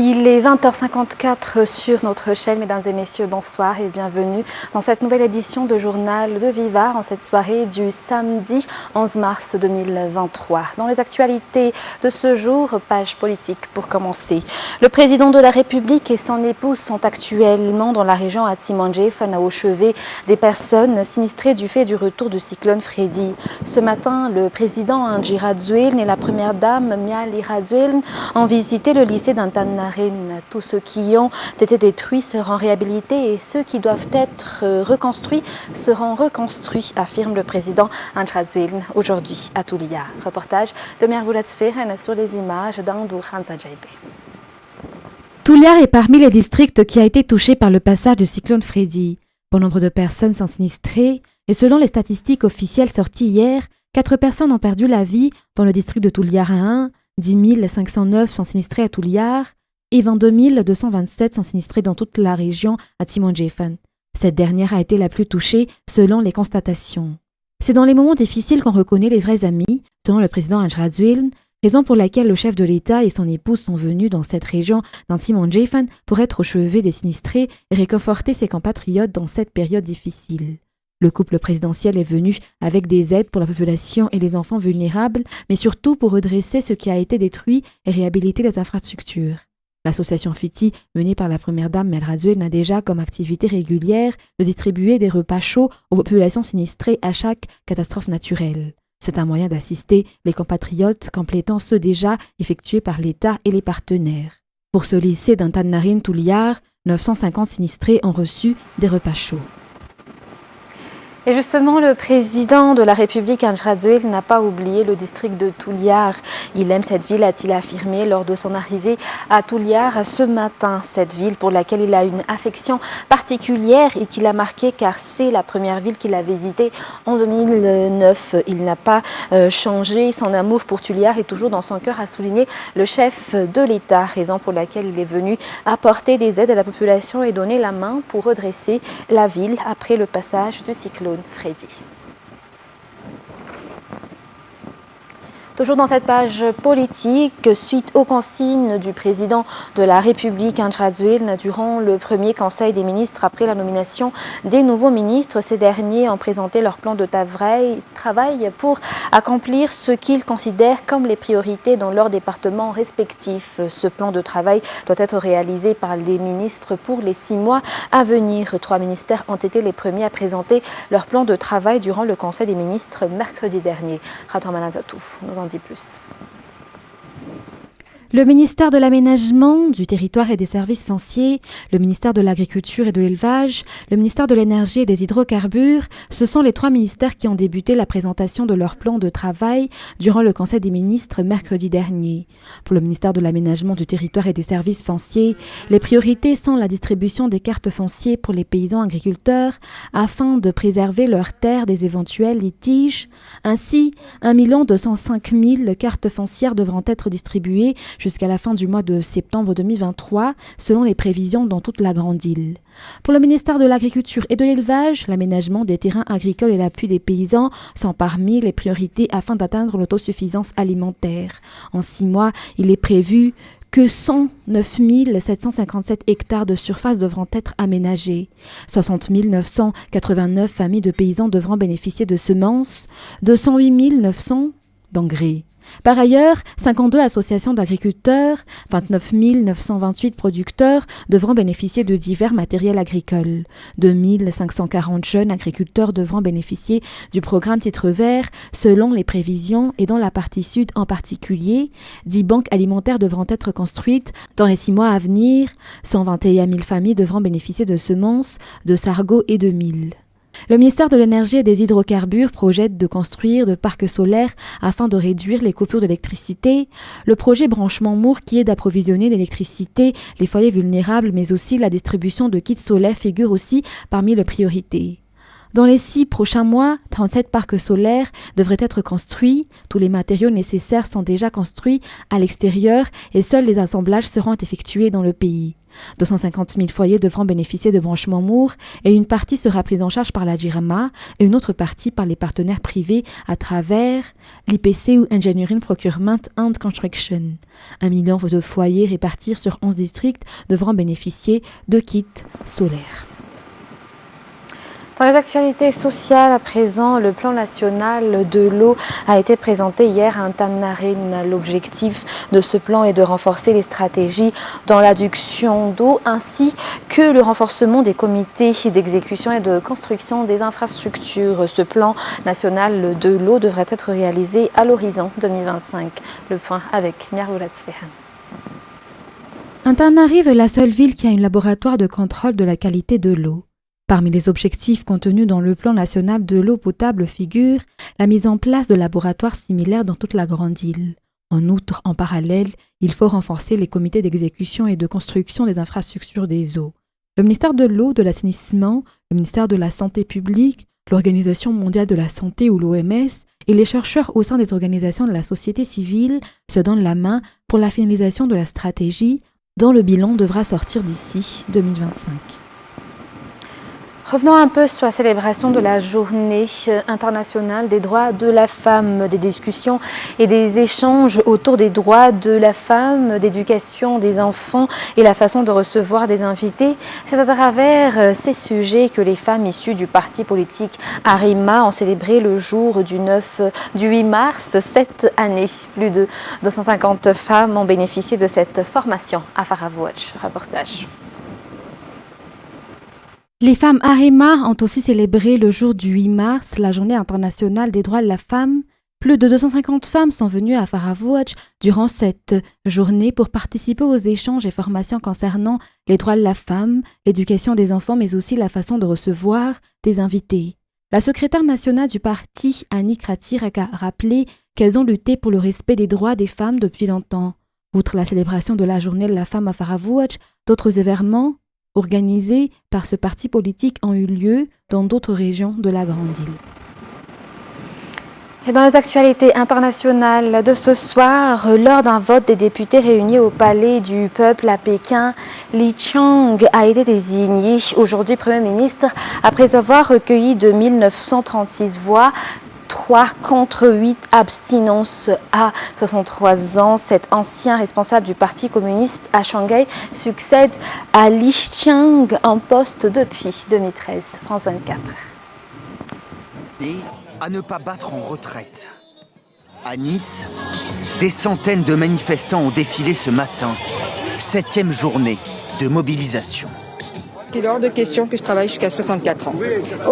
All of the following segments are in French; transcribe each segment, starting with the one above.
Il est 20h54 sur notre chaîne. Mesdames et messieurs, bonsoir et bienvenue dans cette nouvelle édition de Journal de Viva en cette soirée du samedi 11 mars 2023. Dans les actualités de ce jour, page politique pour commencer. Le président de la République et son épouse sont actuellement dans la région Atimanjefan au chevet des personnes sinistrées du fait du retour du cyclone Freddy. Ce matin, le président Andji Rajoelina et la première dame Miali Rajoelina ont visité le lycée d'Antananarivo. Tous ceux qui ont été détruits seront réhabilités et ceux qui doivent être reconstruits seront reconstruits, affirme le président Andji Rajoelina aujourd'hui à Tuliar. Reportage de Mervoulat Sferen sur les images d'Andour Hansajaïbe. Tuliar est parmi les districts qui a été touché par le passage du cyclone Freddy. Bon nombre de personnes sont sinistrées et selon les statistiques officielles sorties hier, 4 personnes ont perdu la vie dans le district de Tuliar 1, 10 509 sont sinistrés à Tuliar et 22 227 sont sinistrés dans toute la région Atimanjefan. Cette dernière a été la plus touchée selon les constatations. C'est dans les moments difficiles qu'on reconnaît les vrais amis, selon le président Andji Rajoelina, raison pour laquelle le chef de l'État et son épouse sont venus dans cette région d'Atimanjefan pour être au chevet des sinistrés et réconforter ses compatriotes dans cette période difficile. Le couple présidentiel est venu avec des aides pour la population et les enfants vulnérables, mais surtout pour redresser ce qui a été détruit et réhabiliter les infrastructures. L'association FITI, menée par la première dame Miali Rajoelina, a déjà comme activité régulière de distribuer des repas chauds aux populations sinistrées à chaque catastrophe naturelle. C'est un moyen d'assister les compatriotes complétant ceux déjà effectués par l'État et les partenaires. Pour ce lycée d'Antananarivo Tuliar, 950 sinistrés ont reçu des repas chauds. Et justement, le président de la République, Andji Rajoelina, n'a pas oublié le district de Tuliar. Il aime cette ville, a-t-il affirmé lors de son arrivée à Tuliar ce matin. Cette ville pour laquelle il a une affection particulière et qui l'a marqué car c'est la première ville qu'il a visitée en 2009. Il n'a pas changé, son amour pour Tuliar est toujours dans son cœur, a souligné le chef de l'État, raison pour laquelle il est venu apporter des aides à la population et donner la main pour redresser la ville après le passage du cyclone Freddy. Toujours dans cette page politique, suite aux consignes du président de la République, Andji Rajoelina, durant le premier conseil des ministres après la nomination des nouveaux ministres, ces derniers ont présenté leur plan de travail pour accomplir ce qu'ils considèrent comme les priorités dans leurs départements respectifs. Ce plan de travail doit être réalisé par les ministres pour les 6 mois à venir. 3 ministères ont été les premiers à présenter leur plan de travail durant le conseil des ministres mercredi dernier. Ratoumana Zatouf nous en dit plus. Le ministère de l'Aménagement, du Territoire et des Services Fonciers, le ministère de l'Agriculture et de l'Élevage, le ministère de l'Énergie et des Hydrocarbures, ce sont les 3 ministères qui ont débuté la présentation de leur plan de travail durant le Conseil des ministres mercredi dernier. Pour le ministère de l'Aménagement, du Territoire et des Services Fonciers, les priorités sont la distribution des cartes foncières pour les paysans agriculteurs afin de préserver leurs terres des éventuels litiges. Ainsi, 1 205 000 cartes foncières devront être distribuées jusqu'à la fin du mois de septembre 2023, selon les prévisions dans toute la grande île. Pour le ministère de l'Agriculture et de l'Élevage, l'aménagement des terrains agricoles et l'appui des paysans sont parmi les priorités afin d'atteindre l'autosuffisance alimentaire. En 6 mois, il est prévu que 109 757 hectares de surface devront être aménagés. 60 989 familles de paysans devront bénéficier de semences, 208 900 d'engrais. Par ailleurs, 52 associations d'agriculteurs, 29 928 producteurs devront bénéficier de divers matériels agricoles. 2 540 jeunes agriculteurs devront bénéficier du programme Titre Vert selon les prévisions et dans la partie sud en particulier. 10 banques alimentaires devront être construites dans les 6 mois à venir. 121 000 familles devront bénéficier de semences, de sargot et de mil. Le ministère de l'Énergie et des Hydrocarbures projette de construire de parcs solaires afin de réduire les coupures d'électricité. Le projet Branchement Mour, qui est d'approvisionner d'électricité les foyers vulnérables, mais aussi la distribution de kits solaires, figure aussi parmi les priorités. Dans les 6 prochains mois, 37 parcs solaires devraient être construits. Tous les matériaux nécessaires sont déjà construits à l'extérieur et seuls les assemblages seront effectués dans le pays. 250 000 foyers devront bénéficier de branchements Moore et une partie sera prise en charge par la JIRAMA et une autre partie par les partenaires privés à travers l'IPC ou Engineering Procurement and Construction. 1 million de foyers répartis sur 11 districts devront bénéficier de kits solaires. Dans les actualités sociales, à présent, le plan national de l'eau a été présenté hier à Antananarivo. L'objectif de ce plan est de renforcer les stratégies dans l'adduction d'eau ainsi que le renforcement des comités d'exécution et de construction des infrastructures. Ce plan national de l'eau devrait être réalisé à l'horizon 2025. Le point avec Miaroula Sferan. Antananarivo est la seule ville qui a un laboratoire de contrôle de la qualité de l'eau. Parmi les objectifs contenus dans le plan national de l'eau potable figure la mise en place de laboratoires similaires dans toute la grande île. En outre, en parallèle, il faut renforcer les comités d'exécution et de construction des infrastructures des eaux. Le ministère de l'eau, de l'assainissement, le ministère de la Santé publique, l'Organisation mondiale de la santé ou l'OMS et les chercheurs au sein des organisations de la société civile se donnent la main pour la finalisation de la stratégie dont le bilan devra sortir d'ici 2025. Revenons un peu sur la célébration de la Journée internationale des droits de la femme, des discussions et des échanges autour des droits de la femme, d'éducation des enfants et la façon de recevoir des invités. C'est à travers ces sujets que les femmes issues du parti politique Arima ont célébré le jour du 8 mars cette année. Plus de 250 femmes ont bénéficié de cette formation à Faravouach. Reportage. Les femmes Arima ont aussi célébré le jour du 8 mars, la journée internationale des droits de la femme. Plus de 250 femmes sont venues à Faravouach durant cette journée pour participer aux échanges et formations concernant les droits de la femme, l'éducation des enfants, mais aussi la façon de recevoir des invités. La secrétaire nationale du parti, Annie Kratir, a rappelé qu'elles ont lutté pour le respect des droits des femmes depuis longtemps. Outre la célébration de la journée de la femme à Faravouach, d'autres événements organisés par ce parti politique ont eu lieu dans d'autres régions de la Grande Île. Et dans les actualités internationales de ce soir, lors d'un vote des députés réunis au Palais du Peuple à Pékin, Li Qiang a été désigné aujourd'hui Premier ministre après avoir recueilli de 1936 voix. 3 contre 8 abstinences à 63 ans. Cet ancien responsable du Parti communiste à Shanghai succède à Li Qiang en poste depuis 2013. France 24. Et à ne pas battre en retraite. À Nice, des centaines de manifestants ont défilé ce matin. 7e journée de mobilisation. Il est hors de question que je travaille jusqu'à 64 ans.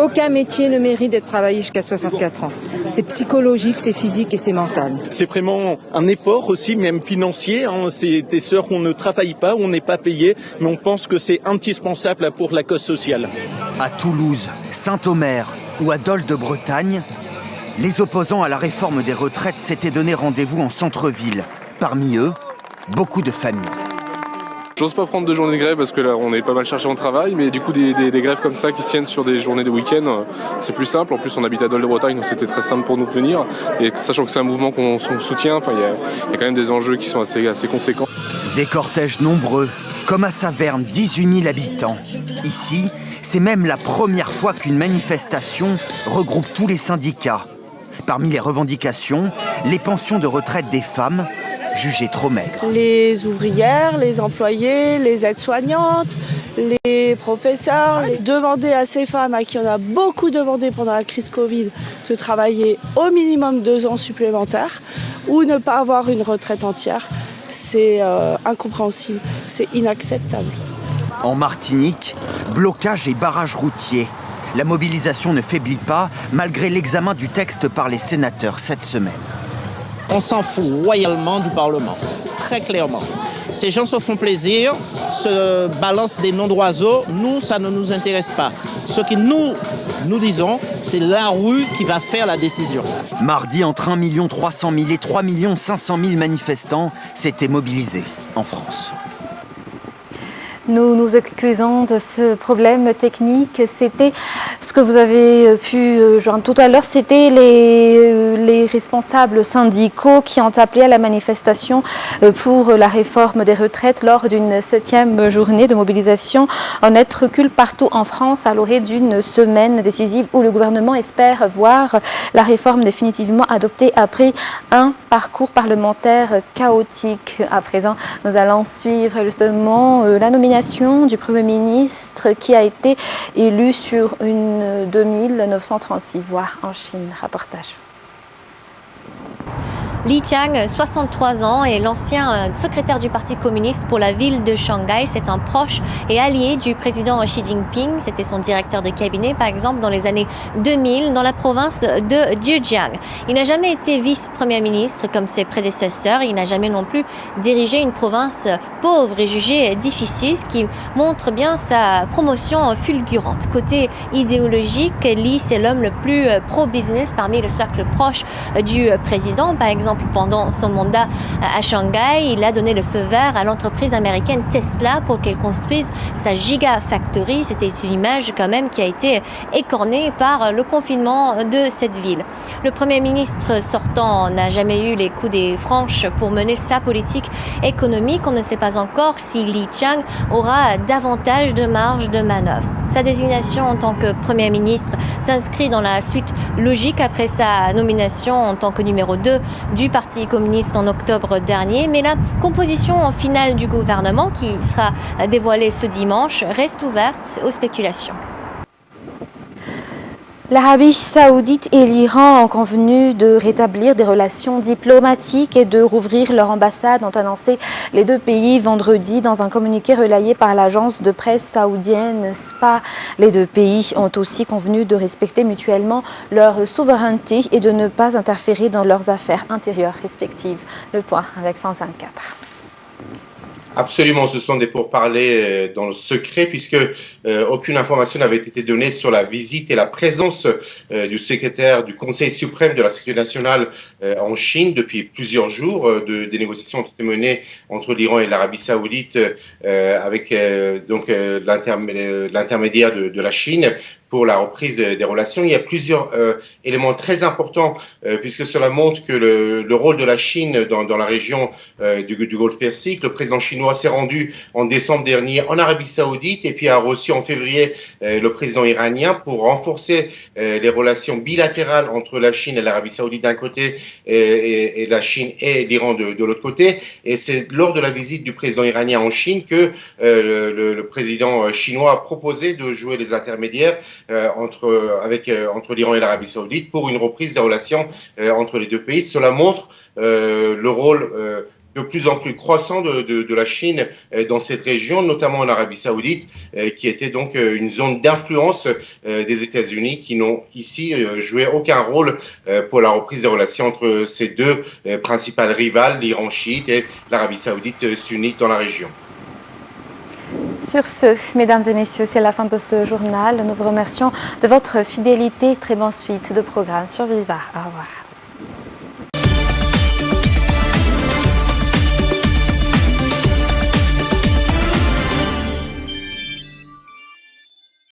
Aucun métier ne mérite d'être travaillé jusqu'à 64 ans. C'est psychologique, c'est physique et c'est mental. C'est vraiment un effort aussi, même financier. C'est des heures où on ne travaille pas, où on n'est pas payé, mais on pense que c'est indispensable pour la cause sociale. À Toulouse, Saint-Omer ou à Dole de Bretagne, les opposants à la réforme des retraites s'étaient donné rendez-vous en centre-ville. Parmi eux, beaucoup de familles. J'ose pas prendre de journées de grève parce que là on est pas mal chargé en travail, mais du coup des grèves comme ça qui se tiennent sur des journées de week-end, c'est plus simple. En plus on habite à Dole de Bretagne, donc c'était très simple pour nous de venir. Et sachant que c'est un mouvement qu'on soutient, il y a quand même des enjeux qui sont assez conséquents. Des cortèges nombreux, comme à Saverne, 18 000 habitants. Ici, c'est même la première fois qu'une manifestation regroupe tous les syndicats. Parmi les revendications, les pensions de retraite des femmes, jugées trop maigres. Les ouvrières, les employés, les aides-soignantes, les professeurs, demander à ces femmes à qui on a beaucoup demandé pendant la crise Covid de travailler au minimum 2 ans supplémentaires ou ne pas avoir une retraite entière, c'est incompréhensible, c'est inacceptable. En Martinique, blocage et barrage routier. La mobilisation ne faiblit pas malgré l'examen du texte par les sénateurs cette semaine. On s'en fout royalement du Parlement, très clairement. Ces gens se font plaisir, se balancent des noms d'oiseaux. Nous, ça ne nous intéresse pas. Ce que nous disons, c'est la rue qui va faire la décision. Mardi, entre 1 300 000 et 3 500 000 manifestants s'étaient mobilisés en France. Nous nous excusons de ce problème technique. C'était ce que vous avez pu joindre tout à l'heure, c'était les responsables syndicaux qui ont appelé à la manifestation pour la réforme des retraites lors d'une 7e journée de mobilisation en net recul partout en France à l'orée d'une semaine décisive où le gouvernement espère voir la réforme définitivement adoptée après un parcours parlementaire chaotique. À présent, nous allons suivre justement la nomination du Premier ministre qui a été élu sur une 2936 voix en Chine. Reportage. Li Qiang, 63 ans, est l'ancien secrétaire du Parti communiste pour la ville de Shanghai. C'est un proche et allié du président Xi Jinping. C'était son directeur de cabinet, par exemple, dans les années 2000, dans la province de Zhejiang. Il n'a jamais été vice-premier ministre comme ses prédécesseurs. Il n'a jamais non plus dirigé une province pauvre et jugée difficile, ce qui montre bien sa promotion fulgurante. Côté idéologique, Li, c'est l'homme le plus pro-business parmi le cercle proche du président. Par exemple, pendant son mandat à Shanghai, il a donné le feu vert à l'entreprise américaine Tesla pour qu'elle construise sa Gigafactory. C'était une image quand même qui a été écornée par le confinement de cette ville. Le Premier ministre sortant n'a jamais eu les coups des franches pour mener sa politique économique. On ne sait pas encore si Li Qiang aura davantage de marge de manœuvre. Sa désignation en tant que Premier ministre s'inscrit dans la suite logique après sa nomination en tant que numéro 2 du Parti communiste en octobre dernier. Mais la composition finale du gouvernement, qui sera dévoilée ce dimanche, reste ouverte aux spéculations. L'Arabie saoudite et l'Iran ont convenu de rétablir des relations diplomatiques et de rouvrir leur ambassade, ont annoncé les deux pays vendredi dans un communiqué relayé par l'agence de presse saoudienne SPA. Les deux pays ont aussi convenu de respecter mutuellement leur souveraineté et de ne pas interférer dans leurs affaires intérieures respectives. Le point avec France 24. Absolument, ce sont des pourparlers dans le secret puisque aucune information n'avait été donnée sur la visite et la présence du secrétaire du Conseil suprême de la sécurité nationale en Chine depuis plusieurs jours. Des négociations ont été menées entre l'Iran et l'Arabie saoudite avec l'intermédiaire de la Chine pour la reprise des relations. Il y a plusieurs éléments très importants puisque cela montre que le rôle de la Chine dans la région du Golfe Persique. Le président chinois s'est rendu en décembre dernier en Arabie Saoudite et puis a reçu en février le président iranien pour renforcer les relations bilatérales entre la Chine et l'Arabie Saoudite d'un côté et la Chine et l'Iran de l'autre côté. Et c'est lors de la visite du président iranien en Chine que le président chinois a proposé de jouer les intermédiaires entre l'Iran et l'Arabie Saoudite pour une reprise des relations entre les deux pays. Cela montre le rôle de plus en plus croissant de la Chine dans cette région, notamment en Arabie Saoudite, qui était donc une zone d'influence des États-Unis, qui n'ont ici joué aucun rôle pour la reprise des relations entre ces deux principales rivales, l'Iran chiite et l'Arabie Saoudite sunnite dans la région. Sur ce, mesdames et messieurs, c'est la fin de ce journal. Nous vous remercions de votre fidélité. Très bonne suite de programmes sur Viva. Au revoir.